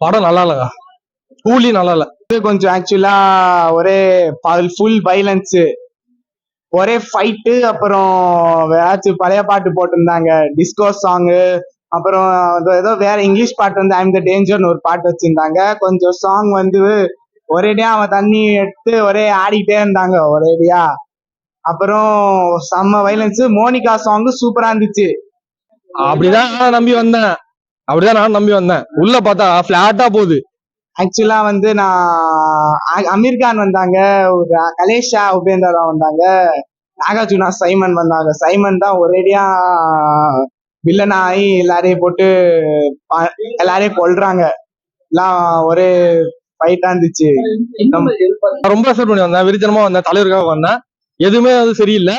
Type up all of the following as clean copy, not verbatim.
படம் நல்லா இல்லக்கா. கூலி நல்லா இல்ல. கொஞ்சம் ஆக்சுவலா ஒரே ஃபுல் வைலன்ஸ், ஒரே ஃபைட்டு. அப்புறம் ஏதாச்சும் பழைய பாட்டு போட்டிருந்தாங்க, டிஸ்கோ சாங்கு. அப்புறம் ஏதோ வேற இங்கிலீஷ் பாட்டு வந்து ஐம் த டேஞ்சர்னு ஒரு பாட்டு வச்சிருந்தாங்க. கொஞ்சம் சாங் வந்து ஒரேடியா அவன் தண்ணி எடுத்து ஒரே ஆடிக்கிட்டே இருந்தாங்க ஒரேடியா. அப்புறம் செம்ம வைலன்ஸ். மோனிகா சாங் சூப்பரா இருந்துச்சு. அப்படிதான் நான் நம்பி வந்தேன். உள்ள பார்த்தா பிளாட்டா போகுது. ஆக்சுவலா வந்து நான் அமீர் கான் வந்தாங்க, ஒரு கலேஷா உபேந்தரா வந்தாங்க, நாகார்ஜுனா சைமன் வந்தாங்க. சைமன் தான் ஒரேடியா வில்லன் ஆகி எல்லாரையும் போட்டு எல்லாரையும் கொல்றாங்க. எல்லாம் ஒரே ஃபைட்டா இருந்துச்சு. ரொம்ப எக்ஸ்பெக்ட் பண்ணி வந்தேன், விரிச்சனமா வந்தேன், தலைவருக்காக வந்தேன். எதுவுமே அது சரியில்லை.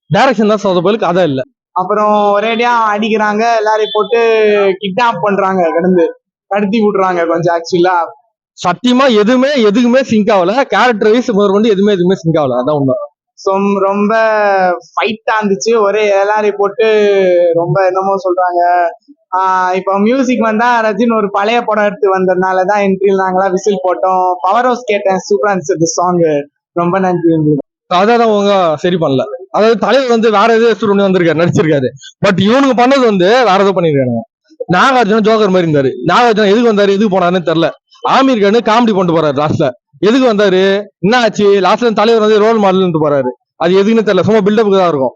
டைரக்ஷன் தான் சொதப்பல், கதை இல்லை. அப்புறம் ஒரேடியா அடிக்கிறாங்க, எல்லாரையும் போட்டு கிட்னாப் பண்றாங்க, கடத்தி விடுறாங்க. கொஞ்சம் ஆக்சுவலா சத்தியமா எதுக்குமே சிங்க் ஆகல. கேரக்டர் வைஸ் முதற்கொண்டு எதுவுமே சிங்க் ஆகல. அதான் உண்மை. ரொம்ப ஃபைட்டா இருந்துச்சு. ஒரே எல்லாரையும் போட்டு ரொம்ப என்னமோ சொல்றாங்க. இப்ப மியூசிக் வந்தா ரஜினி ஒரு பழைய படம் எடுத்து வந்ததுனாலதான் என்ட்ரியில் நாங்களா விசில் போட்டோம். பவர் ஹவுஸ் கேட்டேன், சூப்பரா இருந்துச்சு சாங். ரொம்ப நன்றி உங்களுக்கு. அதான் அவங்க சரி பண்ணல. அதாவது தலைவர் வந்து வேற எதுவும் வந்திருக்காரு, நடிச்சிருக்காரு. பட் இவனுக்கு பண்ணது வந்து வேற ஏதோ பண்ணிருக்காங்க. நாகார்ஜுனா ஜோக்கர் மாதிரி இருந்தாரு. நாகார்ஜுனா எதுக்கு வந்தாரு, எதுக்கு போனாருன்னு தெரியல. ஆமீர் கான் காமெடி பண்ணிட்டு போறாரு லாஸ்ட்ல. எதுக்கு வந்தாரு, என்ன ஆச்சு, லாஸ்ட்ல தலைவர் வந்து ரோல் மாடல் போறாரு. அது எதுக்குன்னு தெரியல, சும்மா பில்டப்புக்கு தான் இருக்கும்.